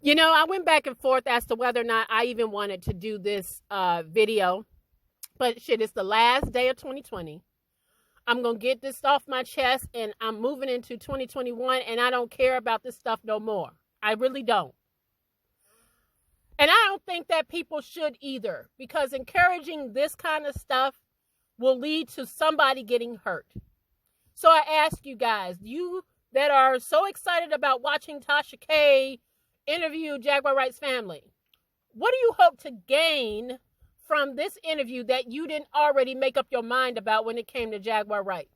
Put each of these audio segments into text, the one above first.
You know, I went back and forth as to whether or not I even wanted to do this video. But shit, it's the last day of 2020. I'm going to get this off my chest, and I'm moving into 2021, and I don't care about this stuff no more. I really don't. And I don't think that people should either, because encouraging this kind of stuff will lead to somebody getting hurt. So I ask you guys, you that are so excited about watching Tasha K interview Jaguar Wright's family, what do you hope to gain from this interview that you didn't already make up your mind about when it came to Jaguar Wright?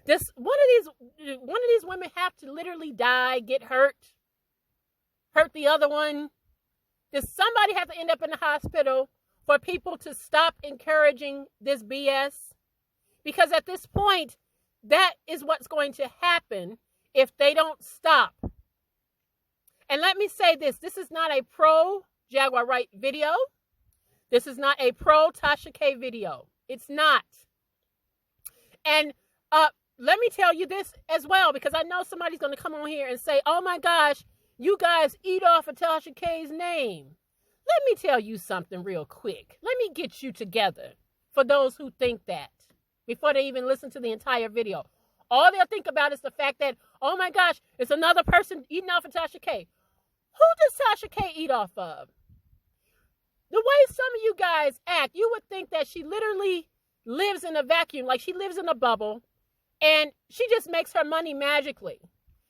Does one of these women have to literally die, get hurt the other one? Does somebody have to end up in the hospital for people to stop encouraging this BS? Because at this point, that is what's going to happen if they don't stop. And let me say this. This is not a pro Jaguar Wright video. This is not a pro Tasha K video. It's not. And let me tell you this as well, because I know somebody's going to come on here and say, oh my gosh, you guys eat off of Tasha K's name. Let me tell you something real quick. Let me get you together for those who think that before they even listen to the entire video. All they'll think about is the fact that, oh my gosh, it's another person eating off of Tasha K. Who does Tasha K eat off of? The way some of you guys act, you would think that she literally lives in a vacuum, like she lives in a bubble, and she just makes her money magically,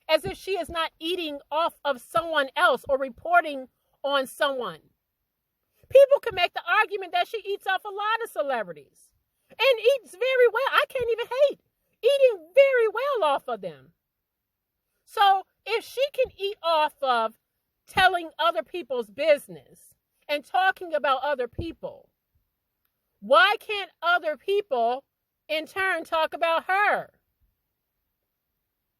as if she is not eating off of someone else or reporting on someone. People can make the argument that she eats off a lot of celebrities and eats very well. I can't even hate eating very well off of them. So if she can eat off of telling other people's business and talking about other people, why can't other people in turn talk about her?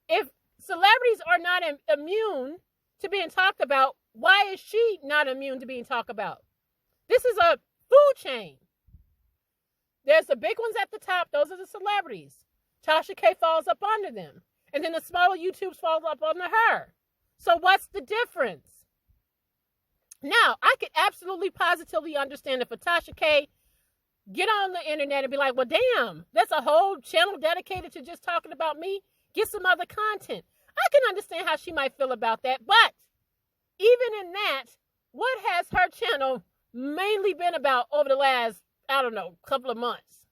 If celebrities are not immune to being talked about, why is she not immune to being talked about? This is a food chain. There's the big ones at the top. Those are the celebrities. Tasha K falls up under them. And then the smaller YouTubes falls up under her. So what's the difference? Now, I could absolutely positively understand if a Tasha K get on the internet and be like, well, damn, that's a whole channel dedicated to just talking about me. Get some other content. I can understand how she might feel about that. But even in that, what has her channel mainly been about over the last, I don't know, couple of months?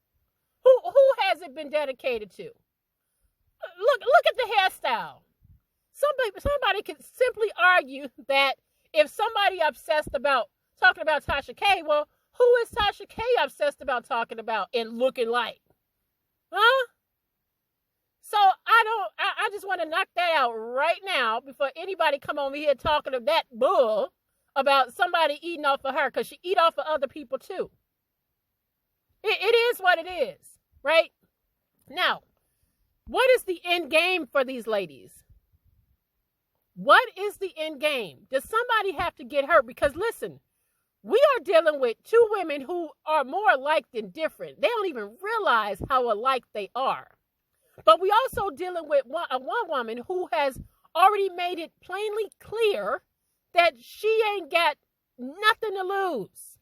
Who has it been dedicated to? Look at the hairstyle. Somebody could simply argue that if somebody obsessed about talking about Tasha K, well, who is Tasha K obsessed about talking about and looking like? Huh? So I just want to knock that out right now before anybody come over here talking of that bull about somebody eating off of her, because she eat off of other people too. It is what it is, right? Now, what is the end game for these ladies? What is the end game? Does somebody have to get hurt? Because listen, we are dealing with two women who are more alike than different. They don't even realize how alike they are. But we also dealing with one woman who has already made it plainly clear that she ain't got nothing to lose.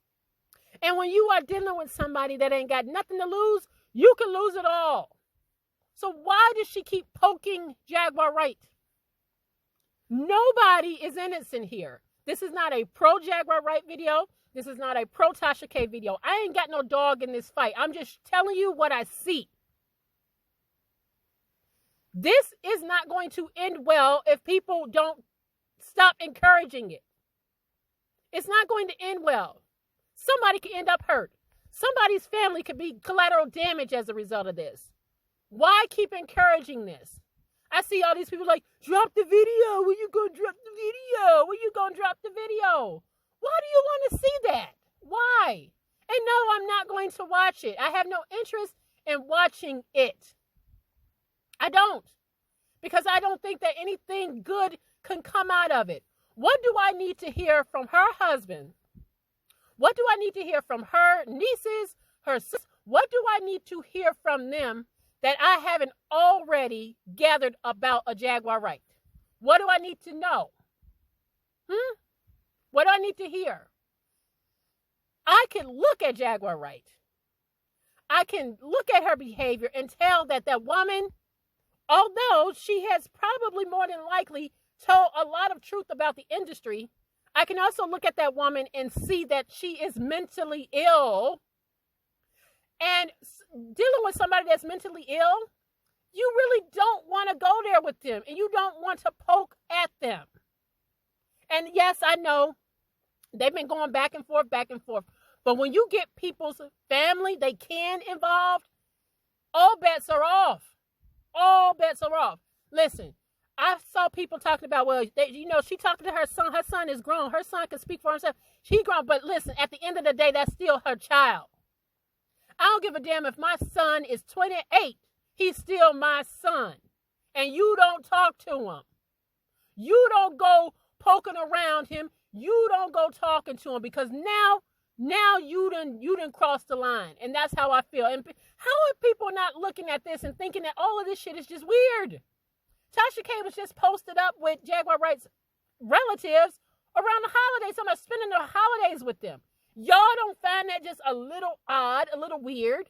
And when you are dealing with somebody that ain't got nothing to lose, you can lose it all. So why does she keep poking Jaguar Wright? Nobody is innocent here. This is not a pro Jaguar Wright video. This is not a pro Tasha K video. I ain't got no dog in this fight. I'm just telling you what I see. This is not going to end well if people don't stop encouraging it. It's not going to end well. Somebody could end up hurt. Somebody's family could be collateral damage as a result of this. Why keep encouraging this? I see all these people like, drop the video. When you going to drop the video? When you going to drop the video? Why do you want to see that? Why? And no, I'm not going to watch it. I have no interest in watching it. I don't. Because I don't think that anything good can come out of it. What do I need to hear from her husband? What do I need to hear from her nieces, her sisters? What do I need to hear from them that I haven't already gathered about a Jaguar Wright? What do I need to know? What do I need to hear? I can look at Jaguar Wright. I can look at her behavior and tell that that woman, although she has probably more than likely told a lot of truth about the industry, I can also look at that woman and see that she is mentally ill. And dealing with somebody that's mentally ill, you really don't want to go there with them, and you don't want to poke at them. And yes, I know they've been going back and forth. But when you get people's family, they can involved, all bets are off. All bets are off. Listen, I saw people talking about, well, she talking to her son. Her son is grown. Her son can speak for himself. She grown. But listen, at the end of the day, that's still her child. I don't give a damn if my son is 28. He's still my son. And you don't talk to him. You don't go poking around him. You don't go talking to him, because now you done crossed the line. And that's how I feel. And how are people not looking at this and thinking that all of this shit is just weird? Tasha K was just posted up with Jaguar Wright's relatives around the holidays. Somebody spending the holidays with them. Y'all don't find that just a little odd, a little weird?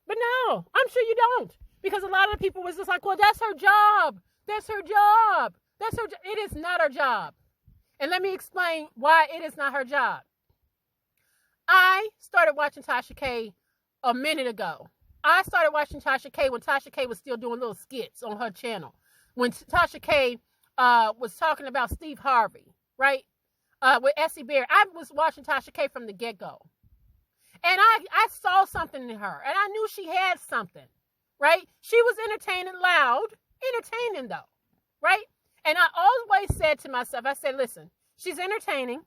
But no, I'm sure you don't. Because a lot of people was just like, well, that's her job. That's her job. That's her job. It is not her job. And let me explain why it is not her job. I started watching Tasha K a minute ago. I started watching Tasha K when Tasha K was still doing little skits on her channel. When Tasha K was talking about Steve Harvey, right? With Essie Bear. I was watching Tasha K from the get-go. And I saw something in her. And I knew she had something, right? She was entertaining loud. Entertaining, though, right? And I always said to myself, I said, listen, she's entertaining.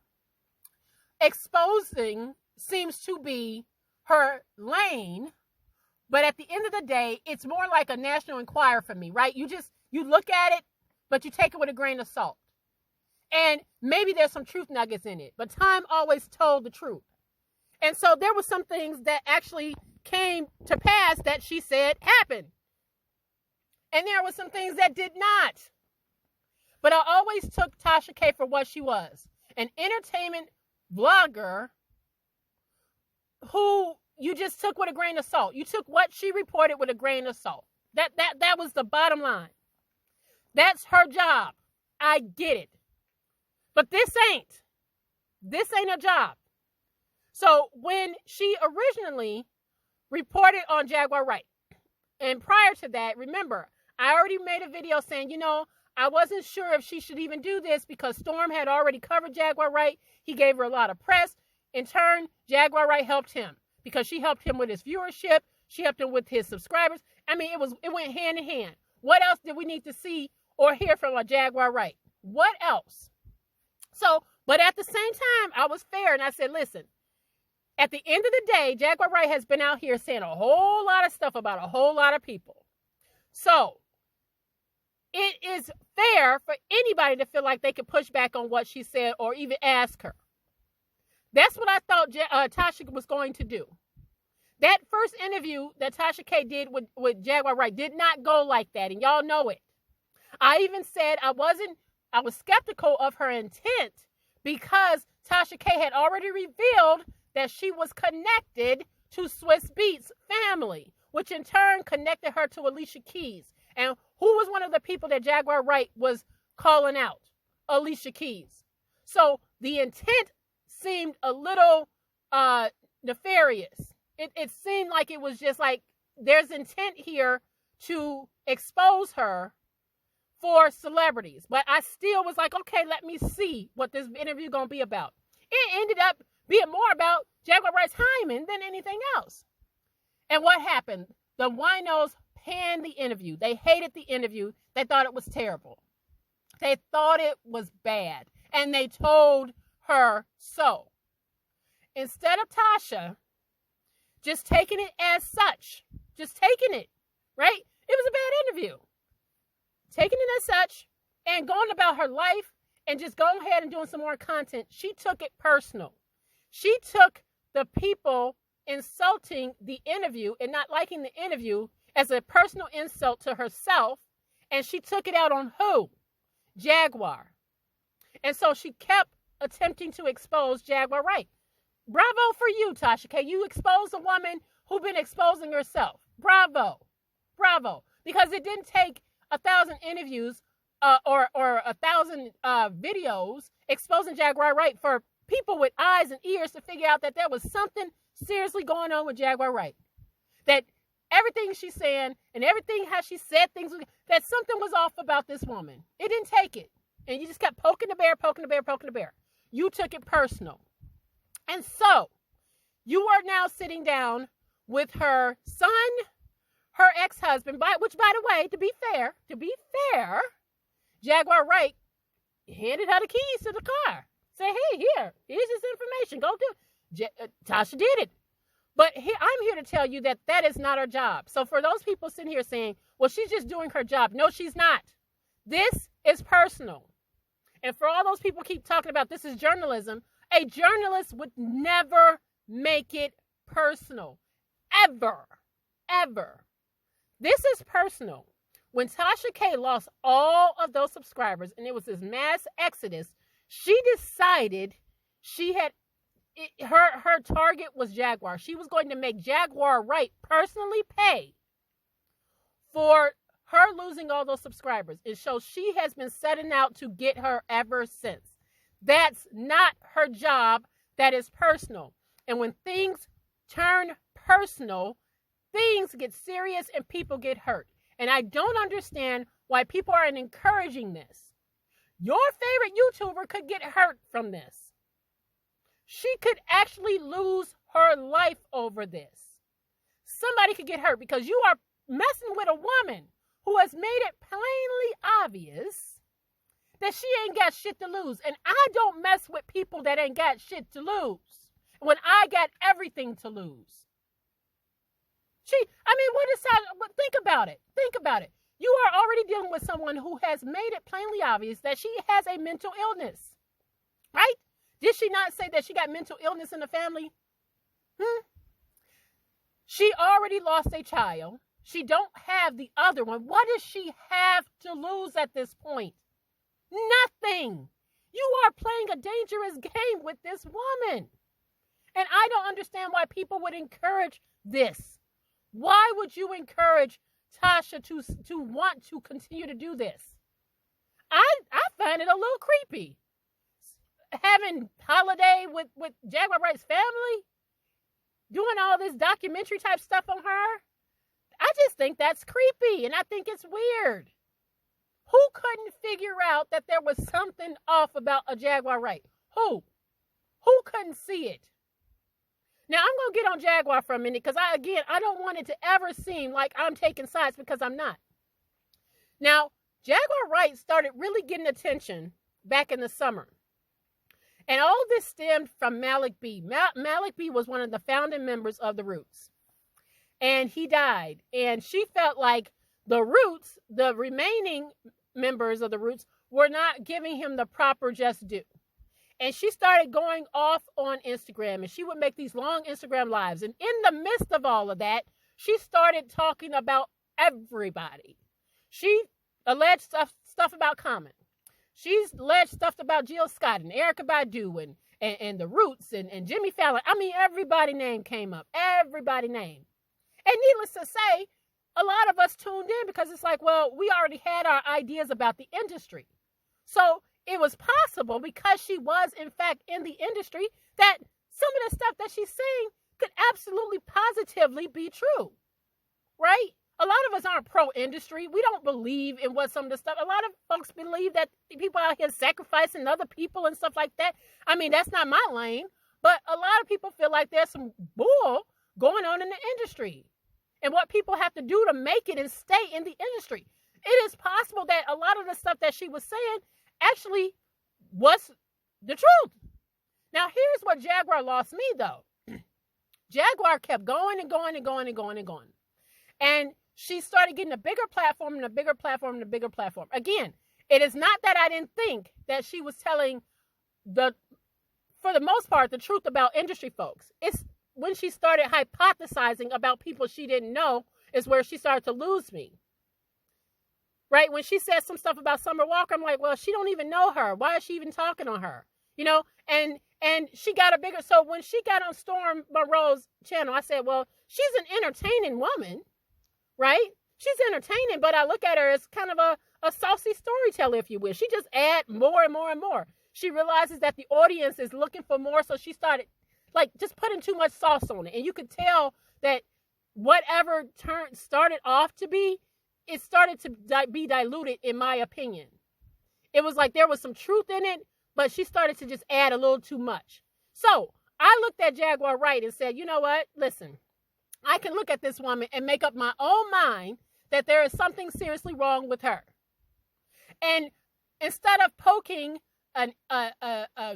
Exposing seems to be her lane. But at the end of the day, it's more like a National Enquirer for me, right? You look at it, but you take it with a grain of salt. And maybe there's some truth nuggets in it. But time always told the truth. And so there were some things that actually came to pass that she said happened. And there were some things that did not. But I always took Tasha K for what she was. An entertainment vlogger who you just took with a grain of salt. You took what she reported with a grain of salt. That was the bottom line. That's her job. I get it. But this ain't her job. So when she originally reported on Jaguar Wright, and prior to that, remember, I already made a video saying, I wasn't sure if she should even do this because Storm had already covered Jaguar Wright. He gave her a lot of press. In turn, Jaguar Wright helped him because she helped him with his viewership. She helped him with his subscribers. I mean, it went hand in hand. What else did we need to see or hear from a Jaguar Wright? What else? So, but at the same time, I was fair and I said, listen, at the end of the day, Jaguar Wright has been out here saying a whole lot of stuff about a whole lot of people. So, it is fair for anybody to feel like they could push back on what she said or even ask her. That's what I thought Tasha was going to do. That first interview that Tasha K did with Jaguar Wright did not go like that, and y'all know it. I even said I was skeptical of her intent because Tasha K had already revealed that she was connected to Swiss Beats family, which in turn connected her to Alicia Keys. And who was one of the people that Jaguar Wright was calling out? Alicia Keys. So the intent seemed a little nefarious. It seemed like it was just like there's intent here to expose her for celebrities. But I still was like, okay, let me see what this interview going to be about. It ended up being more about Jaguar Wright's hymen than anything else. And what happened? The winos panned the interview. They hated the interview. They thought it was terrible. They thought it was bad. And they told her so. Instead of Tasha just taking it as such, just taking it, right? It was a bad interview. Taking it as such and going about her life and just going ahead and doing some more content, she took it personal. She took the people insulting the interview and not liking the interview as a personal insult to herself, and she took it out on who? Jaguar. And so she kept attempting to expose Jaguar Wright. Bravo for you, Tasha K. You exposed a woman who's been exposing herself. Bravo. Bravo. Because it didn't take 1,000 interviews or 1,000 videos exposing Jaguar Wright for people with eyes and ears to figure out that there was something seriously going on with Jaguar Wright. That everything she's saying and everything how she said things, that something was off about this woman. It didn't take it. And you just kept poking the bear, poking the bear, poking the bear. You took it personal. And so you are now sitting down with her son, her ex-husband, which, by the way, to be fair, Jaguar Wright handed her the keys to the car. Say, hey, here's this information. Go do it. Tasha did it. But I'm here to tell you that that is not her job. So for those people sitting here saying, well, she's just doing her job. No, she's not. This is personal. And for all those people keep talking about this is journalism, a journalist would never make it personal. Ever. Ever. This is personal. When Tasha K lost all of those subscribers and it was this mass exodus, she decided her target was Jaguar. She was going to make Jaguar Wright personally pay for her losing all those subscribers. And so she has been setting out to get her ever since. That's not her job. That is personal. And when things turn personal, things get serious and people get hurt. And I don't understand why people aren't encouraging this. Your favorite YouTuber could get hurt from this. She could actually lose her life over this. Somebody could get hurt because you are messing with a woman who has made it plainly obvious that she ain't got shit to lose. And I don't mess with people that ain't got shit to lose when I got everything to lose. Think about it. Think about it. You are already dealing with someone who has made it plainly obvious that she has a mental illness. Right? Did she not say that she got mental illness in the family? She already lost a child. She don't have the other one. What does she have to lose at this point? Nothing. You are playing a dangerous game with this woman. And I don't understand why people would encourage this. Why would you encourage Tasha to want to continue to do this? I find it a little creepy. Having holiday with Jaguar Wright's family, doing all this documentary type stuff on her. I just think that's creepy, and I think it's weird. Who couldn't figure out that there was something off about a Jaguar Wright? Who couldn't see it? Now, I'm going to get on Jaguar for a minute because, I don't want it to ever seem like I'm taking sides because I'm not. Now, Jaguar Wright started really getting attention back in the summer. And all this stemmed from Malik B. Malik B was one of the founding members of the Roots. And he died. And she felt like the Roots, the remaining members of the Roots, were not giving him the proper just due. And she started going off on Instagram. And she would make these long Instagram lives. And in the midst of all of that, she started talking about everybody. She alleged stuff about Common. She's alleged stuff about Jill Scott and Erykah Badu and the Roots and Jimmy Fallon. I mean, everybody's name came up. Everybody's name. And needless to say, a lot of us tuned in because it's like, well, we already had our ideas about the industry. So it was possible because she was, in fact, in the industry that some of the stuff that she's saying could absolutely positively be true. Right? A lot of us aren't pro-industry. We don't believe in what some of the stuff. A lot of folks believe that people out here sacrificing other people and stuff like that. I mean, that's not my lane. But a lot of people feel like there's some bull going on in the industry. And what people have to do to make it and stay in the industry. It is possible that a lot of the stuff that she was saying actually was the truth. Now, here's what Jaguar lost me, though. Jaguar kept going and going and going and going and going. And she started getting a bigger platform and a bigger platform and a bigger platform. Again, it is not that I didn't think that she was telling for the most part, the truth about industry folks. It's when she started hypothesizing about people she didn't know is where she started to lose me. right? When she said some stuff about Summer Walker, I'm like, well, she don't even know her. Why is she even talking on her? You know, and she got a bigger, so when she got on Storm Monroe's channel, I said, well, she's an entertaining woman, right? She's entertaining, but I look at her as kind of a saucy storyteller, if you will. She just add more and more and more. She realizes that the audience is looking for more, so she started like just putting too much sauce on it. And you could tell that whatever started off to be, it started to be diluted, in my opinion. It was like there was some truth in it, but she started to just add a little too much. So I looked at Jaguar Wright and said, you know what? Listen, I can look at this woman and make up my own mind that there is something seriously wrong with her. And instead of poking a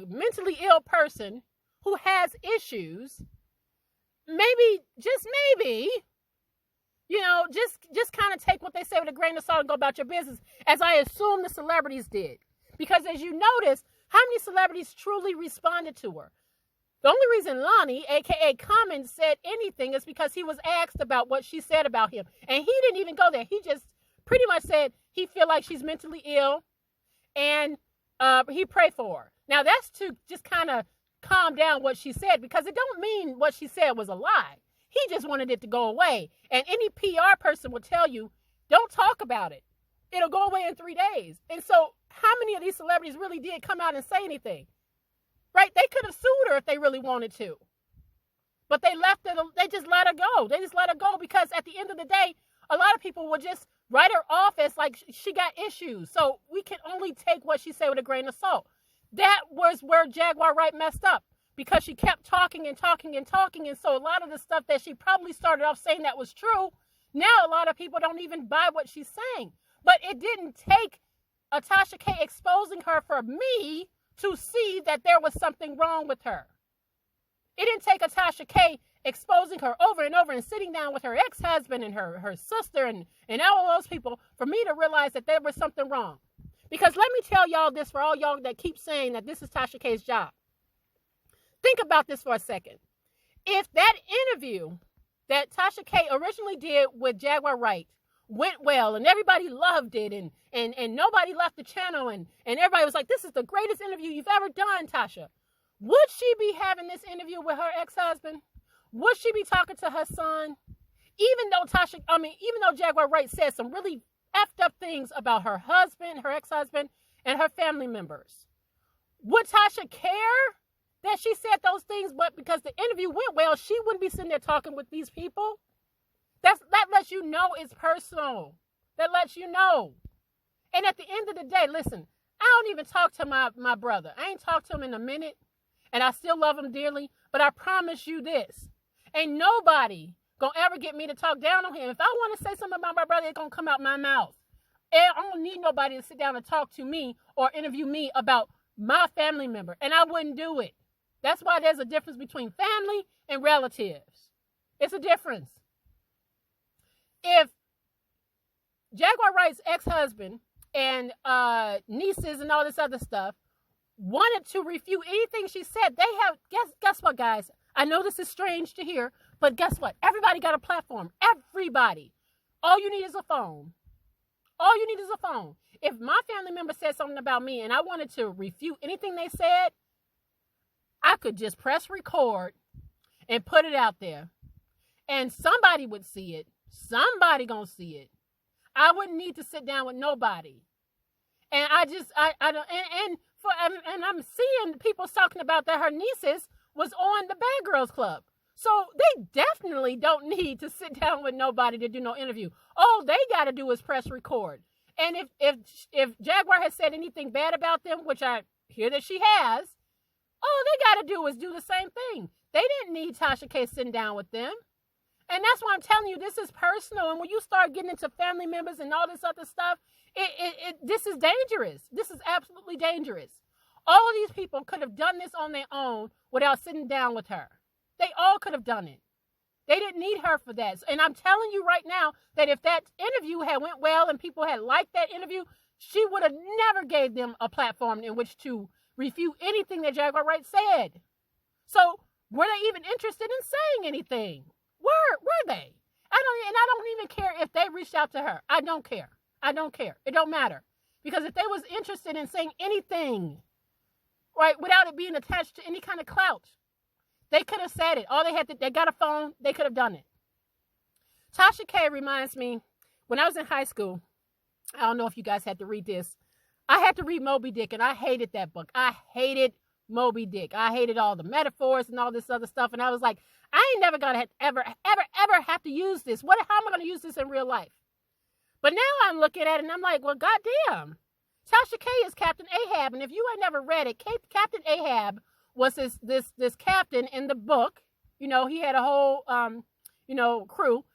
mentally ill person who has issues, maybe, just maybe, you know, just kind of take what they say with a grain of salt and go about your business, as I assume the celebrities did. Because as you notice, how many celebrities truly responded to her? The only reason Lonnie, a.k.a. Common, said anything is because he was asked about what she said about him. And he didn't even go there. He just pretty much said he feel like she's mentally ill and he prayed for her. Now, that's to just kind of calm down what she said, because it don't mean what she said was a lie. He just wanted it to go away. And any PR person will tell you, don't talk about it. It'll go away in 3 days. And so how many of these celebrities really did come out and say anything? Right? They could have sued her if they really wanted to. But they left it, they just let her go. They just let her go because at the end of the day, a lot of people will just write her off as like she got issues. So we can only take what she said with a grain of salt. That was where Jaguar Wright messed up, because she kept talking and talking and talking. And so a lot of the stuff that she probably started off saying that was true, now a lot of people don't even buy what she's saying. But it didn't take a Tasha K exposing her for me to see that there was something wrong with her. It didn't take a Tasha K exposing her over and over and sitting down with her ex-husband and her sister and all of those people for me to realize that there was something wrong. Because let me tell y'all this, for all y'all that keep saying that this is Tasha K's job. Think about this for a second. If that interview that Tasha K originally did with Jaguar Wright went well and everybody loved it and nobody left the channel and everybody was like, this is the greatest interview you've ever done, Tasha, would she be having this interview with her ex-husband? Would she be talking to her son? Even though Jaguar Wright said some really effed up things about her husband, her ex-husband, and her family members, would Tasha care that she said those things? But because the interview went well, she wouldn't be sitting there talking with these people. That lets you know it's personal. That lets you know. And at the end of the day, listen, I don't even talk to my brother. I ain't talked to him in a minute, and I still love him dearly. But I promise you this, ain't nobody gonna ever get me to talk down on him. If I want to say something about my brother, it's gonna come out my mouth. And I don't need nobody to sit down and talk to me or interview me about my family member, and I wouldn't do it. That's why there's a difference between family and relatives. It's a difference. If Jaguar Wright's ex-husband and nieces and all this other stuff wanted to refute anything she said, they have, guess what, guys? I know this is strange to hear, but guess what? Everybody got a platform. Everybody. All you need is a phone. All you need is a phone. If my family member said something about me and I wanted to refute anything they said, I could just press record and put it out there. And somebody would see it. Somebody gonna see it. I wouldn't need to sit down with nobody. And I don't, and I'm seeing people talking about that her nieces was on the Bad Girls Club. So they definitely don't need to sit down with nobody to do no interview. All they got to do is press record. And if Jaguar has said anything bad about them, which I hear that she has, all they got to do is do the same thing. They didn't need Tasha K sitting down with them. And that's why I'm telling you, this is personal. And when you start getting into family members and all this other stuff, this is dangerous. This is absolutely dangerous. All of these people could have done this on their own without sitting down with her. They all could have done it. They didn't need her for that. And I'm telling you right now that if that interview had went well and people had liked that interview, she would have never gave them a platform in which to refute anything that Jaguar Wright said. So were they even interested in saying anything? Were they? I don't even care if they reached out to her. I don't care. I don't care. It don't matter. Because if they was interested in saying anything, right, without it being attached to any kind of clout, they could have said it. All they had to, they got a phone, they could have done it. Tasha K reminds me, when I was in high school, I don't know if you guys had to read this. I had to read Moby Dick, and I hated that book. I hated Moby Dick. I hated all the metaphors and all this other stuff. And I was like, I ain't never going to ever have to use this. How am I going to use this in real life? But now I'm looking at it, and I'm like, well, goddamn. Tasha K is Captain Ahab. And if you had never read it, Captain Ahab was this captain in the book. You know, he had a whole, crew.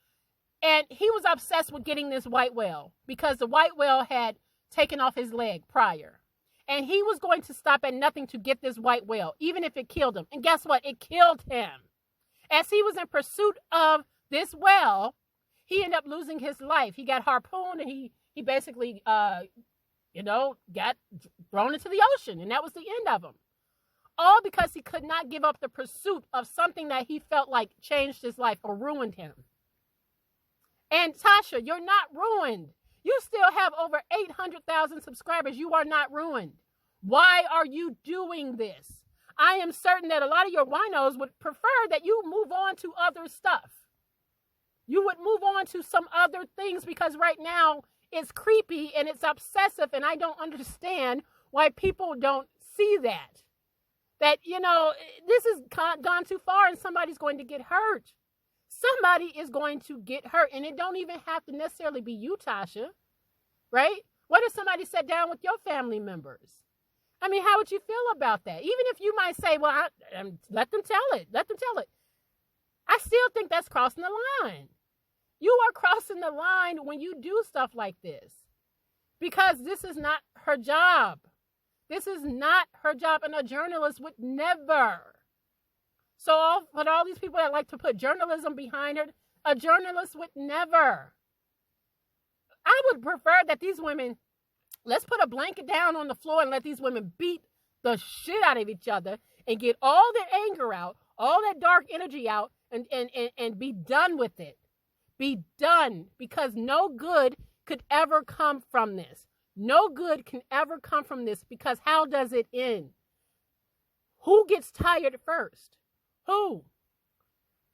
And he was obsessed with getting this white whale because the white whale had taken off his leg prior. And he was going to stop at nothing to get this white whale, even if it killed him. And guess what? It killed him. As he was in pursuit of this whale, he ended up losing his life. He got harpooned, and he basically, got thrown into the ocean. And that was the end of him. All because he could not give up the pursuit of something that he felt like changed his life or ruined him. And Tasha, you're not ruined. You still have over 800,000 subscribers. You are not ruined. Why are you doing this? I am certain that a lot of your winos would prefer that you move on to other stuff. You would move on to some other things because right now it's creepy and it's obsessive, and I don't understand why people don't see that. That, this has gone too far and somebody's going to get hurt. Somebody is going to get hurt, and it don't even have to necessarily be you, Tasha, right? What if somebody sat down with your family members? I mean, how would you feel about that? Even if you might say, well, let them tell it. Let them tell it. I still think that's crossing the line. You are crossing the line when you do stuff like this because this is not her job. This is not her job, and a journalist would never. So all these people that like to put journalism behind it, a journalist would never. I would prefer that these women, let's put a blanket down on the floor and let these women beat the shit out of each other and get all their anger out, all that dark energy out, and be done with it. Be done, because no good could ever come from this. No good can ever come from this, because how does it end? Who gets tired first? Who?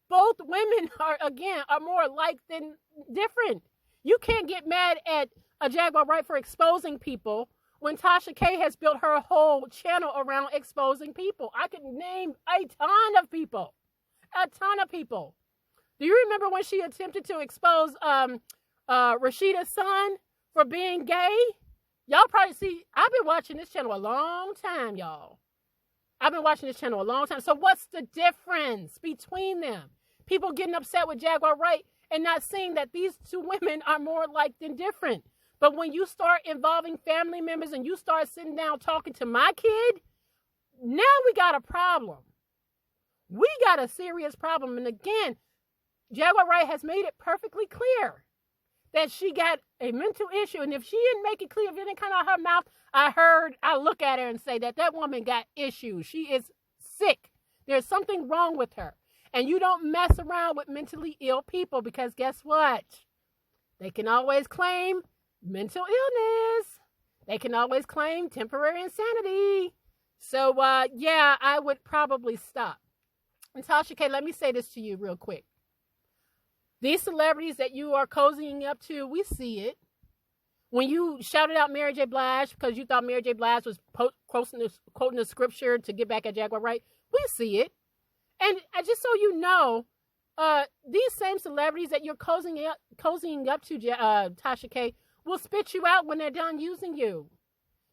Both women are more alike than different. You can't get mad at a Jaguar Wright for exposing people when Tasha K has built her whole channel around exposing people. I could name a ton of people. A ton of people. Do you remember when she attempted to expose Rashida's son for being gay? Y'all probably see, I've been watching this channel a long time, y'all. I've been watching this channel a long time. So what's the difference between them? People getting upset with Jaguar Wright and not seeing that these two women are more alike than different. But when you start involving family members and you start sitting down talking to my kid, now we got a problem. We got a serious problem. And again, Jaguar Wright has made it perfectly clear that she got a mental issue. And if she didn't make it clear, if it didn't come out of her mouth, I look at her and say that woman got issues. She is sick. There's something wrong with her. And you don't mess around with mentally ill people, because guess what? They can always claim mental illness. They can always claim temporary insanity. So, I would probably stop. And Tasha K, let me say this to you real quick. These celebrities that you are cozying up to, we see it. When you shouted out Mary J. Blige because you thought Mary J. Blige was quoting the scripture to get back at Jaguar Wright, we see it. And just so you know, these same celebrities that you're cozying up to, Tasha K, will spit you out when they're done using you.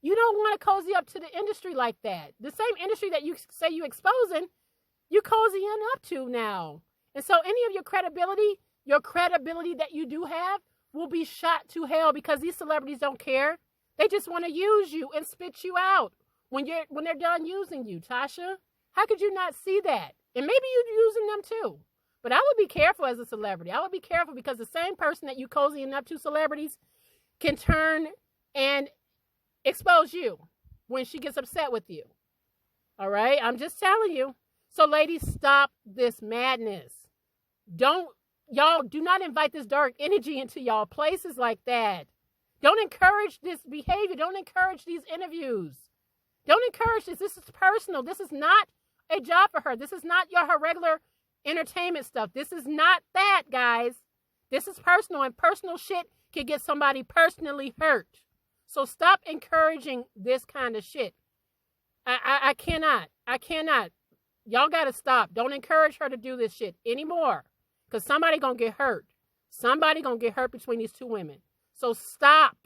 You don't want to cozy up to the industry like that. The same industry that you say you exposing, you're cozying up to now. And so any of your credibility that you do have will be shot to hell, because these celebrities don't care. They just want to use you and spit you out when they're done using you, Tasha. How could you not see that? And maybe you're using them too. But I would be careful as a celebrity. I would be careful, because the same person that you cozying up to celebrities can turn and expose you when she gets upset with you. All right? I'm just telling you. So ladies, stop this madness. Y'all do not invite this dark energy into y'all places like that. Don't encourage this behavior. Don't encourage these interviews. Don't encourage this. This is personal. This is not a job for her. This is not her regular entertainment stuff. This is not that, guys. This is personal, and personal shit can get somebody personally hurt. So stop encouraging this kind of shit. I cannot. Y'all got to stop. Don't encourage her to do this shit anymore, because somebody going to get hurt. Somebody going to get hurt between these two women. So stop.